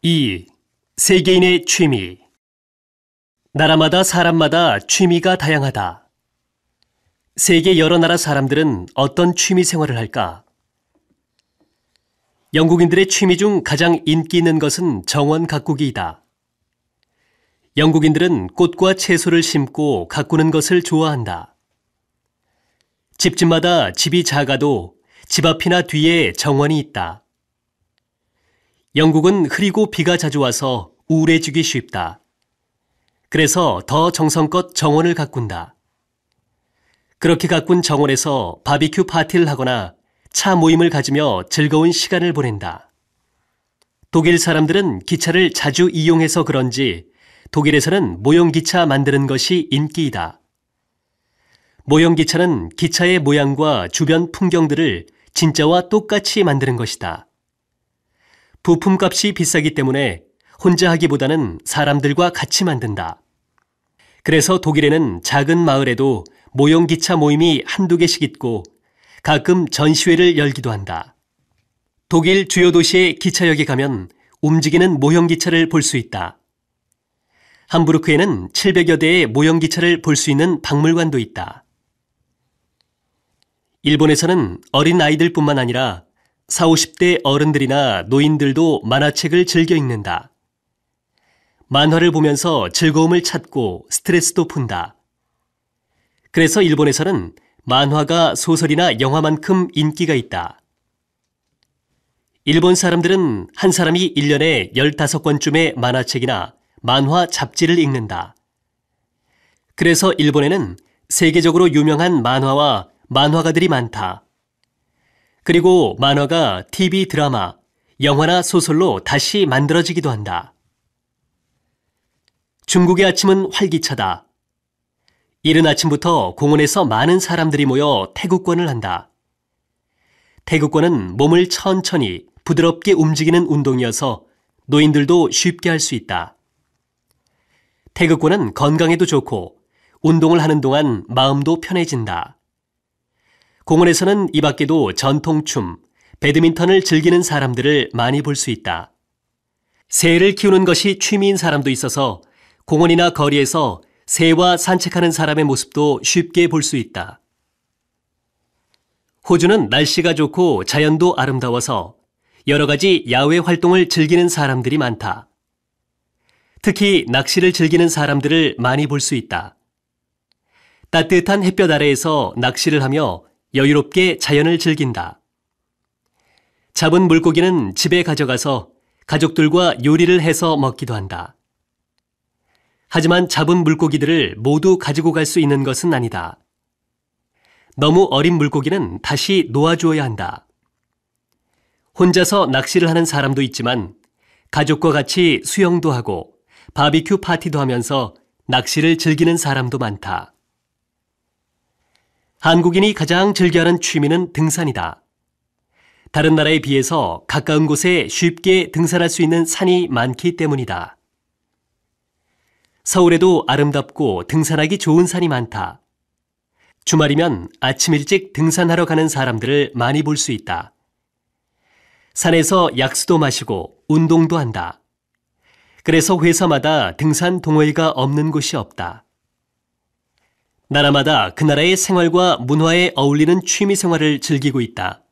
2. 세계인의 취미. 나라마다 사람마다 취미가 다양하다. 세계 여러 나라 사람들은 어떤 취미 생활을 할까? 영국인들의 취미 중 가장 인기 있는 것은 정원 가꾸기이다. 영국인들은 꽃과 채소를 심고 가꾸는 것을 좋아한다. 집집마다 집이 작아도 집 앞이나 뒤에 정원이 있다. 영국은 흐리고 비가 자주 와서 우울해지기 쉽다. 그래서 더 정성껏 정원을 가꾼다. 그렇게 가꾼 정원에서 바비큐 파티를 하거나 차 모임을 가지며 즐거운 시간을 보낸다. 독일 사람들은 기차를 자주 이용해서 그런지 독일에서는 모형기차 만드는 것이 인기이다. 모형기차는 기차의 모양과 주변 풍경들을 진짜와 똑같이 만드는 것이다. 부품값이 비싸기 때문에 혼자 하기보다는 사람들과 같이 만든다. 그래서 독일에는 작은 마을에도 모형기차 모임이 한두 개씩 있고 가끔 전시회를 열기도 한다. 독일 주요 도시의 기차역에 가면 움직이는 모형기차를 볼 수 있다. 함부르크에는 700여 대의 모형기차를 볼 수 있는 박물관도 있다. 일본에서는 어린 아이들뿐만 아니라 40, 50대 어른들이나 노인들도 만화책을 즐겨 읽는다. 만화를 보면서 즐거움을 찾고 스트레스도 푼다. 그래서 일본에서는 만화가 소설이나 영화만큼 인기가 있다. 일본 사람들은 한 사람이 1년에 15권쯤의 만화책이나 만화 잡지를 읽는다. 그래서 일본에는 세계적으로 유명한 만화와 만화가들이 많다. 그리고 만화가 TV 드라마, 영화나 소설로 다시 만들어지기도 한다. 중국의 아침은 활기차다. 이른 아침부터 공원에서 많은 사람들이 모여 태극권을 한다. 태극권은 몸을 천천히 부드럽게 움직이는 운동이어서 노인들도 쉽게 할 수 있다. 태극권은 건강에도 좋고 운동을 하는 동안 마음도 편해진다. 공원에서는 이 밖에도 전통춤, 배드민턴을 즐기는 사람들을 많이 볼 수 있다. 새를 키우는 것이 취미인 사람도 있어서 공원이나 거리에서 새와 산책하는 사람의 모습도 쉽게 볼 수 있다. 호주는 날씨가 좋고 자연도 아름다워서 여러 가지 야외 활동을 즐기는 사람들이 많다. 특히 낚시를 즐기는 사람들을 많이 볼 수 있다. 따뜻한 햇볕 아래에서 낚시를 하며 여유롭게 자연을 즐긴다. 잡은 물고기는 집에 가져가서 가족들과 요리를 해서 먹기도 한다. 하지만 잡은 물고기들을 모두 가지고 갈 수 있는 것은 아니다. 너무 어린 물고기는 다시 놓아주어야 한다. 혼자서 낚시를 하는 사람도 있지만 가족과 같이 수영도 하고 바비큐 파티도 하면서 낚시를 즐기는 사람도 많다. 한국인이 가장 즐겨하는 취미는 등산이다. 다른 나라에 비해서 가까운 곳에 쉽게 등산할 수 있는 산이 많기 때문이다. 서울에도 아름답고 등산하기 좋은 산이 많다. 주말이면 아침 일찍 등산하러 가는 사람들을 많이 볼 수 있다. 산에서 약수도 마시고 운동도 한다. 그래서 회사마다 등산 동호회가 없는 곳이 없다. 나라마다 그 나라의 생활과 문화에 어울리는 취미 생활을 즐기고 있다.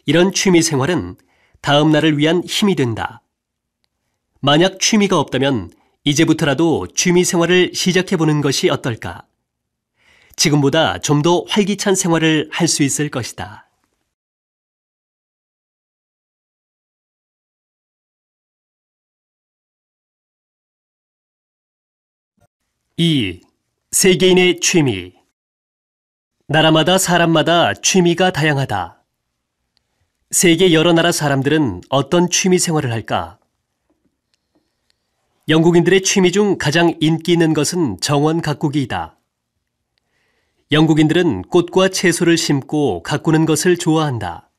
이런 취미 생활은 다음 날을 위한 힘이 된다. 만약 취미가 없다면 이제부터라도 취미 생활을 시작해보는 것이 어떨까? 지금보다 좀 더 활기찬 생활을 할 수 있을 것이다. 2. 세계인의 취미. 나라마다 사람마다 취미가 다양하다. 세계 여러 나라 사람들은 어떤 취미 생활을 할까? 영국인들의 취미 중 가장 인기 있는 것은 정원 가꾸기이다. 영국인들은 꽃과 채소를 심고 가꾸는 것을 좋아한다.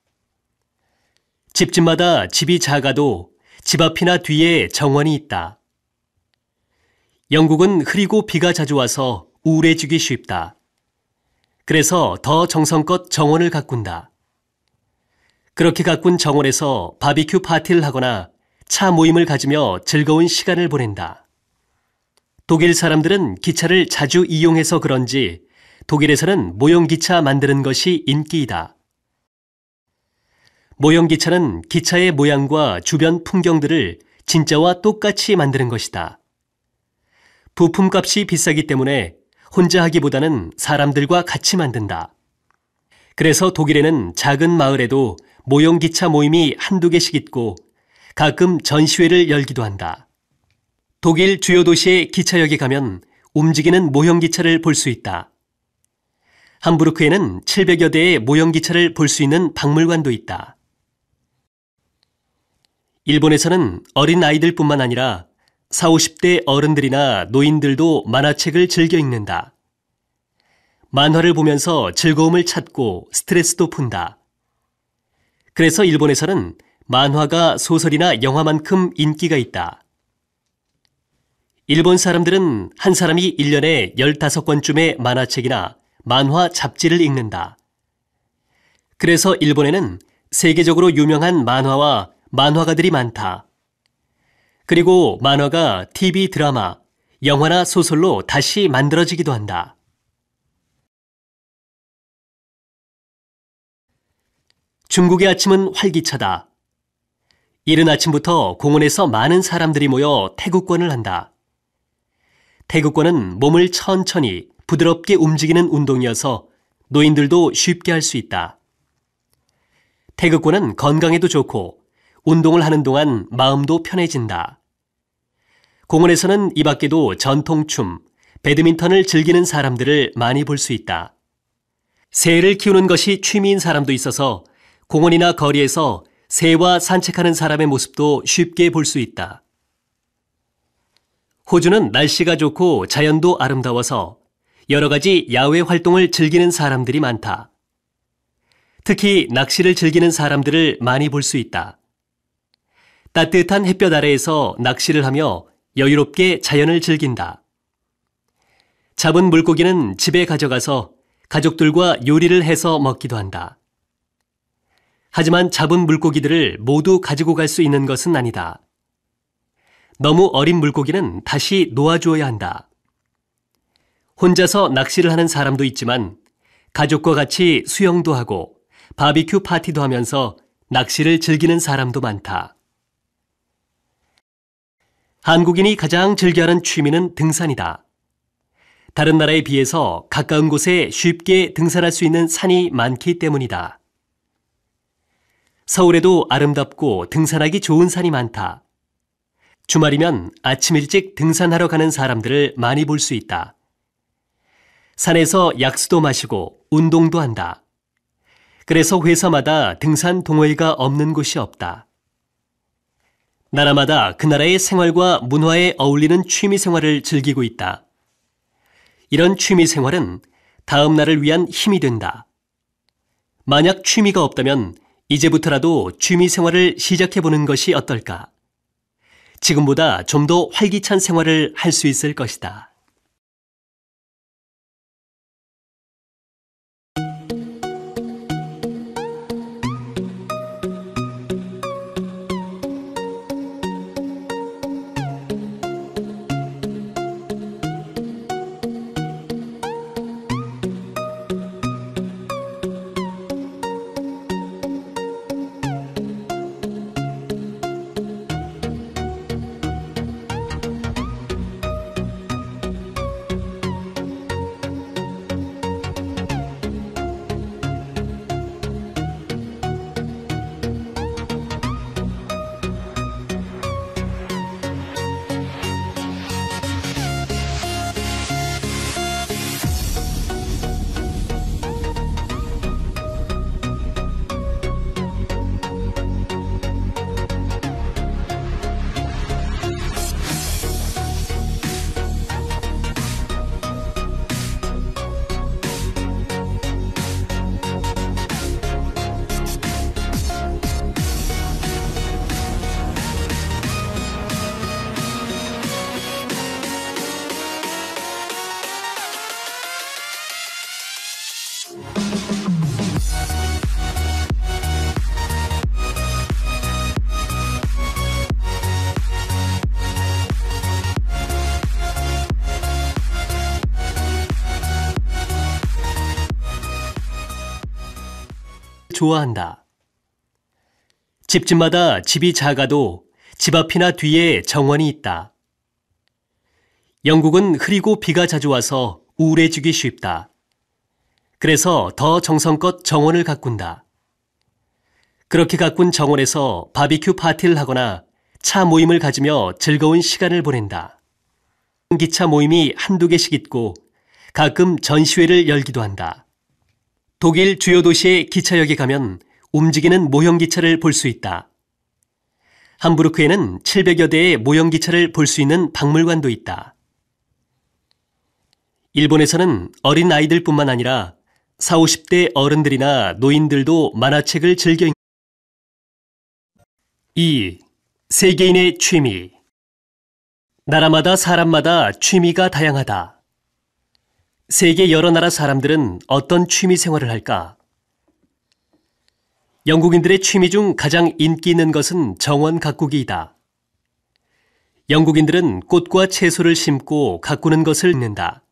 집집마다 집이 작아도 집 앞이나 뒤에 정원이 있다. 영국은 흐리고 비가 자주 와서 우울해지기 쉽다. 그래서 더 정성껏 정원을 가꾼다. 그렇게 가꾼 정원에서 바비큐 파티를 하거나 차 모임을 가지며 즐거운 시간을 보낸다. 독일 사람들은 기차를 자주 이용해서 그런지 독일에서는 모형기차 만드는 것이 인기이다. 모형기차는 기차의 모양과 주변 풍경들을 진짜와 똑같이 만드는 것이다. 부품값이 비싸기 때문에 혼자 하기보다는 사람들과 같이 만든다. 그래서 독일에는 작은 마을에도 모형기차 모임이 한두 개씩 있고 가끔 전시회를 열기도 한다. 독일 주요 도시의 기차역에 가면 움직이는 모형기차를 볼 수 있다. 함부르크에는 700여 대의 모형기차를 볼 수 있는 박물관도 있다. 일본에서는 어린 아이들뿐만 아니라 40, 50대 어른들이나 노인들도 만화책을 즐겨 읽는다. 만화를 보면서 즐거움을 찾고 스트레스도 푼다. 그래서 일본에서는 만화가 소설이나 영화만큼 인기가 있다. 일본 사람들은 한 사람이 1년에 15권쯤의 만화책이나 만화 잡지를 읽는다. 그래서 일본에는 세계적으로 유명한 만화와 만화가들이 많다. 그리고 만화가 TV 드라마, 영화나 소설로 다시 만들어지기도 한다. 중국의 아침은 활기차다. 이른 아침부터 공원에서 많은 사람들이 모여 태극권을 한다. 태극권은 몸을 천천히 부드럽게 움직이는 운동이어서 노인들도 쉽게 할 수 있다. 태극권은 건강에도 좋고 운동을 하는 동안 마음도 편해진다. 공원에서는 이 밖에도 전통춤, 배드민턴을 즐기는 사람들을 많이 볼 수 있다. 새를 키우는 것이 취미인 사람도 있어서 공원이나 거리에서 새와 산책하는 사람의 모습도 쉽게 볼 수 있다. 호주는 날씨가 좋고 자연도 아름다워서 여러 가지 야외 활동을 즐기는 사람들이 많다. 특히 낚시를 즐기는 사람들을 많이 볼 수 있다. 따뜻한 햇볕 아래에서 낚시를 하며 여유롭게 자연을 즐긴다. 잡은 물고기는 집에 가져가서 가족들과 요리를 해서 먹기도 한다. 하지만 잡은 물고기들을 모두 가지고 갈 수 있는 것은 아니다. 너무 어린 물고기는 다시 놓아주어야 한다. 혼자서 낚시를 하는 사람도 있지만 가족과 같이 수영도 하고 바비큐 파티도 하면서 낚시를 즐기는 사람도 많다. 한국인이 가장 즐겨하는 취미는 등산이다. 다른 나라에 비해서 가까운 곳에 쉽게 등산할 수 있는 산이 많기 때문이다. 서울에도 아름답고 등산하기 좋은 산이 많다. 주말이면 아침 일찍 등산하러 가는 사람들을 많이 볼 수 있다. 산에서 약수도 마시고 운동도 한다. 그래서 회사마다 등산 동호회가 없는 곳이 없다. 나라마다 그 나라의 생활과 문화에 어울리는 취미 생활을 즐기고 있다. 이런 취미 생활은 다음 날을 위한 힘이 된다. 만약 취미가 없다면 이제부터라도 취미 생활을 시작해보는 것이 어떨까? 지금보다 좀 더 활기찬 생활을 할 수 있을 것이다. 좋아한다. 집집마다 집이 작아도 집 앞이나 뒤에 정원이 있다. 영국은 흐리고 비가 자주 와서 우울해지기 쉽다. 그래서 더 정성껏 정원을 가꾼다. 그렇게 가꾼 정원에서 바비큐 파티를 하거나 차 모임을 가지며 즐거운 시간을 보낸다. 기차 모임이 한두 개씩 있고 가끔 전시회를 열기도 한다. 독일 주요 도시의 기차역에 가면 움직이는 모형기차를 볼 수 있다. 함부르크에는 700여 대의 모형기차를 볼 수 있는 박물관도 있다. 일본에서는 어린 아이들뿐만 아니라 40, 50대 어른들이나 노인들도 만화책을 즐겨 읽는다. 2. 세계인의 취미. 나라마다 사람마다 취미가 다양하다. 세계 여러 나라 사람들은 어떤 취미 생활을 할까? 영국인들의 취미 중 가장 인기 있는 것은 정원 가꾸기이다. 영국인들은 꽃과 채소를 심고 가꾸는 것을 읽는다.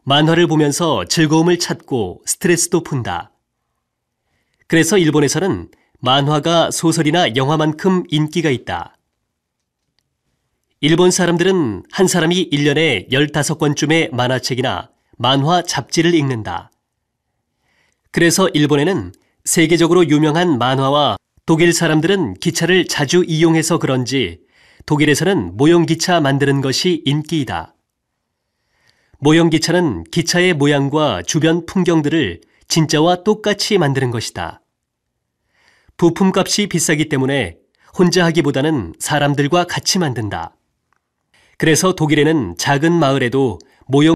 만화를 보면서 즐거움을 찾고 스트레스도 푼다. 그래서 일본에서는 만화가 소설이나 영화만큼 인기가 있다. 일본 사람들은 한 사람이 1년에 15권쯤의 만화책이나 만화 잡지를 읽는다. 그래서 일본에는 세계적으로 유명한 만화와 독일 사람들은 기차를 자주 이용해서 그런지 독일에서는 모형기차 만드는 것이 인기이다. 모형기차는 기차의 모양과 주변 풍경들을 진짜와 똑같이 만드는 것이다. 부품값이 비싸기 때문에 혼자 하기보다는 사람들과 같이 만든다. 그래서 독일에는 작은 마을에도 모형